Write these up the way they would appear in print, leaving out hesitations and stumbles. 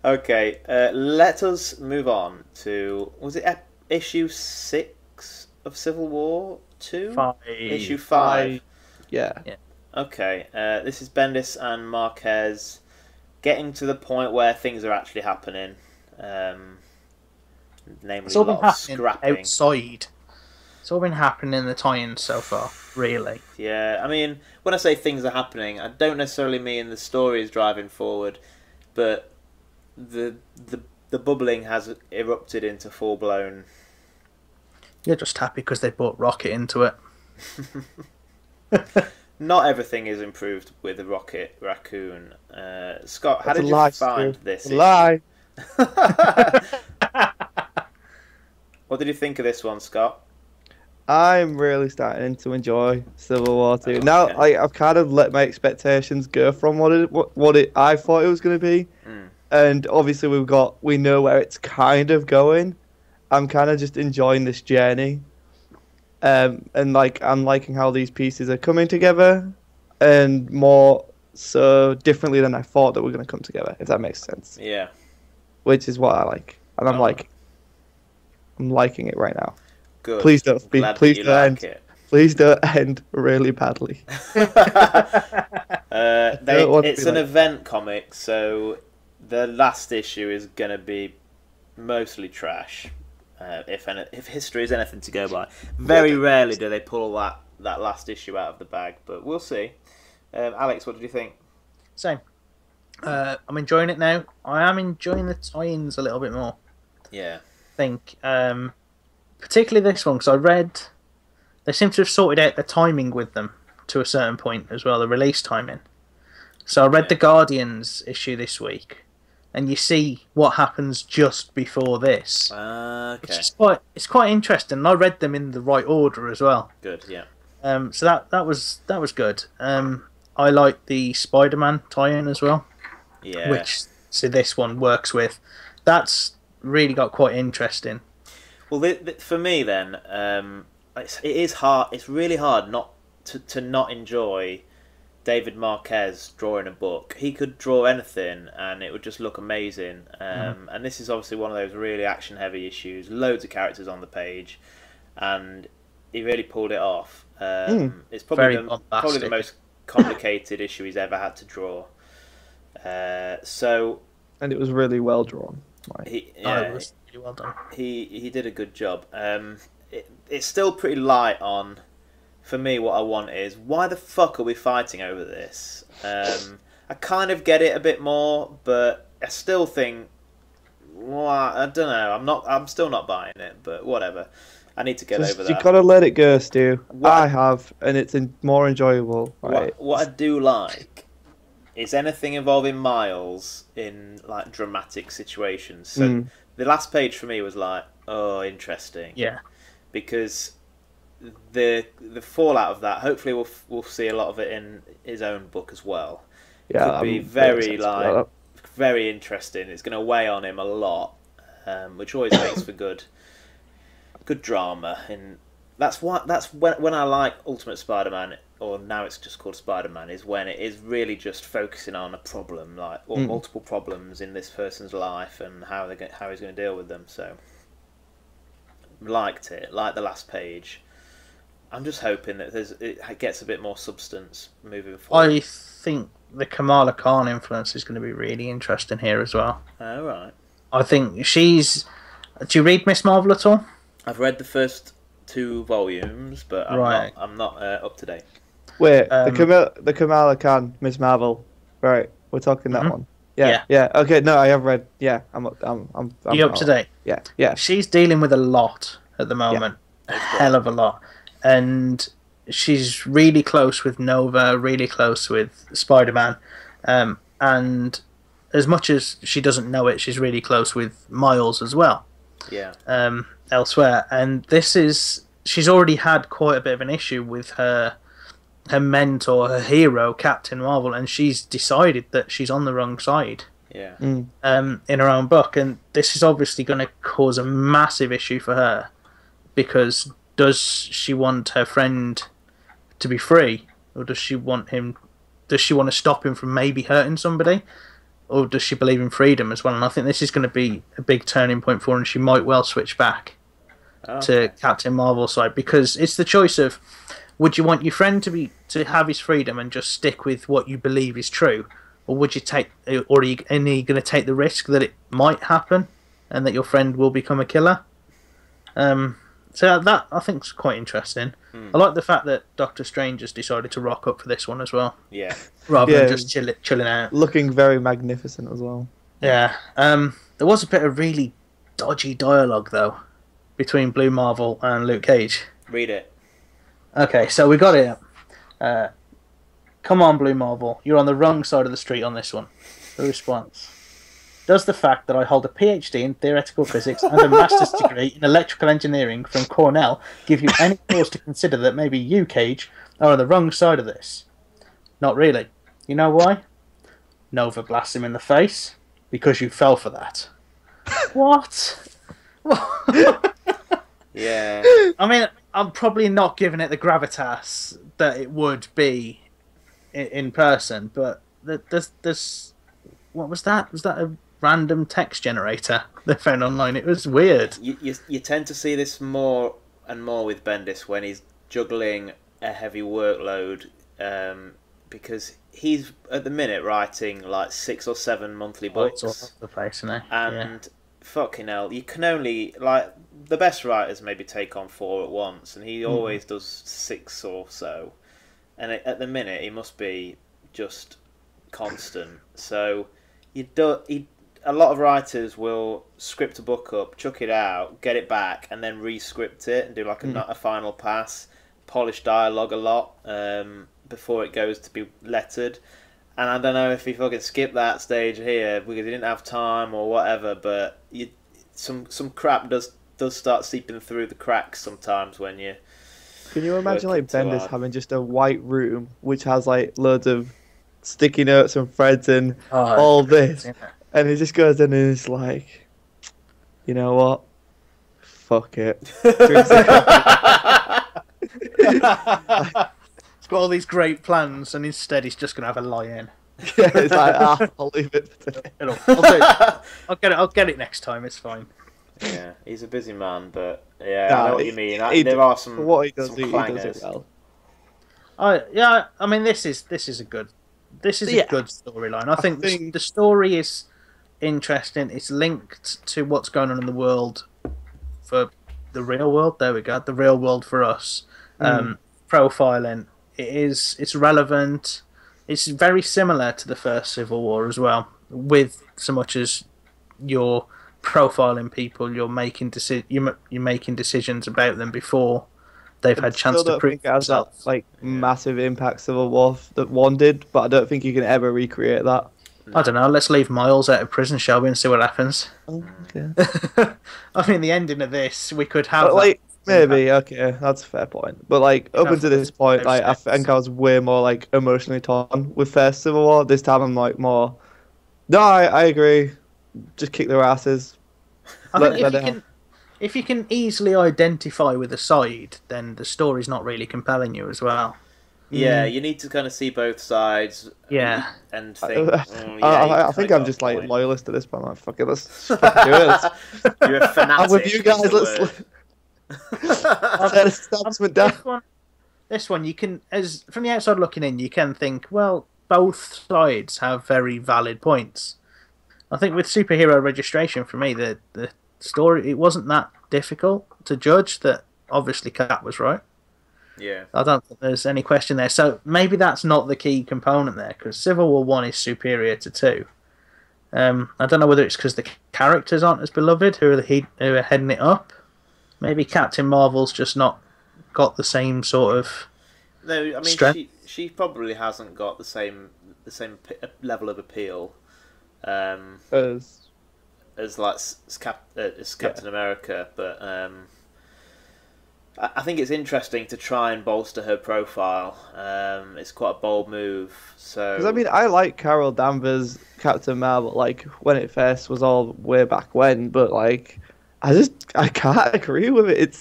Okay, let us move on to, was it issue 6 of Civil War 2? Issue 5. 5. Yeah. Yeah. Okay, this is Bendis and Marquez getting to the point where things are actually happening. Namely, It's a all been lot of happening scrapping. outside. It's all been happening in the tie-ins so far, really. Yeah, I mean, when I say things are happening, I don't necessarily mean the story is driving forward, but the the the bubbling has erupted into full blown. You're just happy because they brought Rocket into it. Not everything is improved with the Rocket Raccoon. Scott, how That's a did you lie, find Stu. this A issue? lie. What did you think of this one, Scott? I'm really starting to enjoy Civil War 2. Oh, Now, okay. I've kind of let my expectations go from what I thought it was going to be, Mm. and obviously we know where it's kind of going. I'm kind of just enjoying this journey, and like I'm liking how these pieces are coming together, and more so differently than I thought that were going to come together. If that makes sense, Yeah. which is what I like, and Oh, I'm liking it right now. good. Please don't I'm be. glad that Please you don't like end. it. Please don't end really badly. don't want to It's be an like- event comic, so the last issue is going to be mostly trash. If history is anything to go by, very rarely do they pull that last issue out of the bag, but we'll see. Alex, what did you think? Same. I'm enjoying it now. I am enjoying the tie-ins a little bit more. Yeah. I think, particularly this one, because I read they seem to have sorted out the timing with them to a certain point as well, the release timing. So I read the Guardians issue this week, and you see what happens just before this. Which Okay. is quite interesting. And I read them in the right order as well. Good. Yeah. So that was good. I like the Spider-Man tie-in as well, Yeah. which so this one works with. That's really got quite interesting. Well, for me then, it is hard. It's really hard not to not enjoy David Marquez drawing a book. He could draw anything, and it would just look amazing. And this is obviously one of those really action-heavy issues. Loads of characters on the page, and he really pulled it off. It's Very probably the bombastic. most complicated issue he's ever had to draw. So and it was really well drawn. Like, It was really well done. he did a good job. It's still pretty light on. For me, what I want is, why the fuck are we fighting over this? I kind of get it a bit more, but I still think, well, I don't know. I'm still not buying it, but whatever. I need to get over you that. gotta let it go, Stu. What- I have, and it's more enjoyable. Right? What I do like is anything involving Miles in like dramatic situations. So the last page for me was like, oh, interesting. Yeah. Because the fallout of that, hopefully we'll see a lot of it in his own book as well. Yeah, Could be I'm very excited about very interesting. It's going to weigh on him a lot, which always makes for good drama. And that's when I like Ultimate Spider-Man, or now it's just called Spider-Man, is when it is really just focusing on a problem, like or multiple problems in this person's life and how he's going to deal with them. So liked it, like the last page. I'm just hoping that it gets a bit more substance moving forward. I think the Kamala Khan influence is going to be really interesting here as well. Oh, right. I think she's. Do you read Miss Marvel at all? I've read the first 2 volumes, but I'm not up to date. Wait, the Kamala Khan, Miss Marvel, right? We're talking that one. Yeah. Okay, no, I have read. Yeah, I'm You up to date? Yeah. She's dealing with a lot at the moment, a hell of a lot, and she's really close with Nova, really close with Spider-Man, and as much as she doesn't know it, she's really close with Miles as well. Yeah. Elsewhere, and she's already had quite a bit of an issue with her mentor, her hero, Captain Marvel, and she's decided that she's on the wrong side. Yeah. In her own book, and this is obviously going to cause a massive issue for her, because does she want her friend to be free, or does she want to stop him from maybe hurting somebody? or does she believe in freedom as well? And I think this is going to be a big turning point for her, and she might well switch back to Captain Marvel's side, because it's the choice of, would you want your friend to have his freedom and just stick with what you believe is true, or would you are you going to take the risk that it might happen and that your friend will become a killer? So that I think is quite interesting. I like the fact that Doctor Strange has decided to rock up for this one as well. Yeah. Rather than just chilling out. Looking very magnificent as well. Yeah. There was a bit of really dodgy dialogue though between Blue Marvel and Luke Cage. Read it. Okay, so we got it. Come on, Blue Marvel. You're on the wrong side of the street on this one. The response. Does the fact that I hold a PhD in theoretical physics and a master's degree in electrical engineering from Cornell give you any cause to consider that maybe you, Cage, are on the wrong side of this? Not really. You know why? Nova blasts him in the face. Because you fell for that. What? Yeah. I mean, I'm probably not giving it the gravitas that it would be in person, but there's what was that? Was that a random text generator they found online? It was weird. You tend to see this more and more with Bendis when he's juggling a heavy workload, because he's at the minute writing like 6 or 7 monthly books. All over the place, isn't it? And fucking hell, you can only, like, the best writers maybe take on 4 at once, and he always does 6 or so. And at the minute, he must be just constant. So a lot of writers will script a book up, chuck it out, get it back, and then re-script it and do like a final pass, polish dialogue a lot before it goes to be lettered. And I don't know if he fucking skipped that stage here because he didn't have time or whatever, but some crap does start seeping through the cracks sometimes when you... Can you imagine like Bendis having just a white room which has like loads of sticky notes and threads and all this, and he just goes in and it's like, you know what? Fuck it. It's got all these great plans, and instead he's just going to have a lie-in. Yeah, it's like, I'll leave it for today. I'll get it next time. It's fine. Yeah, he's a busy man, but I know what you mean. There are some. For what he does, some he does it well. I mean, this is a good storyline. I think the story is interesting. It's linked to what's going on in the world for the real world. There we go. The real world for us. Profiling. It's relevant. It's very similar to the first Civil War as well, with so much as you're profiling people, you're making decisions about them before they've had chance to prove themselves. That, like, massive impact Civil War that one did, but I don't think you can ever recreate that. I don't know. Let's leave Miles out of prison, shall we, and see what happens. Okay. I mean, the ending of this, we could have. But, like, maybe, okay, that's a fair point. But like up until this point, like I think I was way more like emotionally torn with first Civil War. This time I'm like more. No, I agree. Just kick their asses. If you can easily identify with a side, then the story's not really compelling you as well. Yeah, you need to kind of see both sides. Yeah, and think. I think I'm just like loyalist at this point. I'm like, fuck it, let's fucking do it. You're a fanatic. I'm with you guys. Let's set establishment down. This one, you can, as from the outside looking in, you can think, well, both sides have very valid points. I think with Superhero Registration, for me, the story, it wasn't that difficult to judge that obviously Cat was right. Yeah. I don't think there's any question there. So maybe that's not the key component there, because Civil War 1 is superior to 2. I don't know whether it's because the characters aren't as beloved who are heading it up. Maybe Captain Marvel's just not got the same sort of strength. She probably hasn't got the same level of appeal as Captain America, but I think it's interesting to try and bolster her profile. It's quite a bold move. Because I mean, I like Carol Danvers' Captain Marvel, like when it first was all way back when, but like I can't agree with it.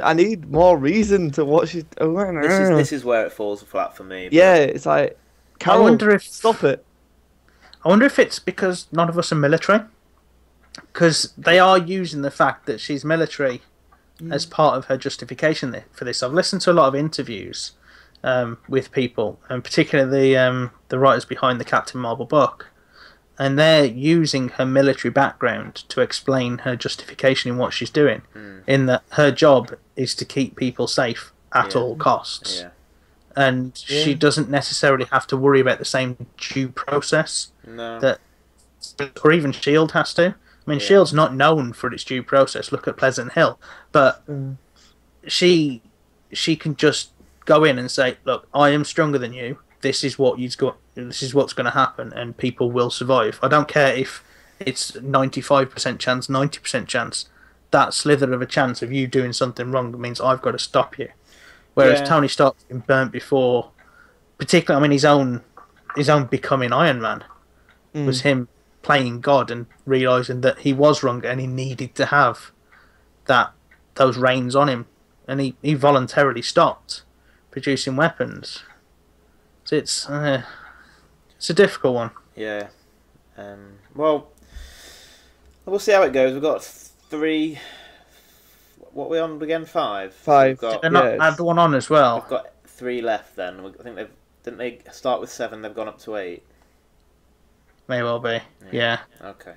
I need more reason to watch it. This is where it falls flat for me. Yeah, it's like Carol, I wonder if stop it. I wonder if it's because none of us are military. Because they are using the fact that she's military as part of her justification for this. I've listened to a lot of interviews with people, and particularly the writers behind the Captain Marvel book, and they're using her military background to explain her justification in what she's doing, in that her job is to keep people safe at all costs. Yeah. And she doesn't necessarily have to worry about the same due process that, or even S.H.I.E.L.D. has to. I mean, S.H.I.E.L.D.'s not known for its due process. Look at Pleasant Hill. But she can just go in and say, look, I am stronger than you. This is what this is what's going to happen, and people will survive. I don't care if it's 95% chance, 90% chance. That slither of a chance of you doing something wrong means I've got to stop you. Whereas Tony Stark's been burnt before, particularly, I mean, his own becoming Iron Man was him playing God and realising that he was wrong and he needed to have those reins on him, and he voluntarily stopped producing weapons. So it's a difficult one. Yeah. Well, we'll see how it goes. We've got 3. What are we on again? 5. 5. We've got, They're not add the one on as well. We've got 3 left. Then I think didn't they start with 7? They've gone up to 8. May well be. Yeah. Okay.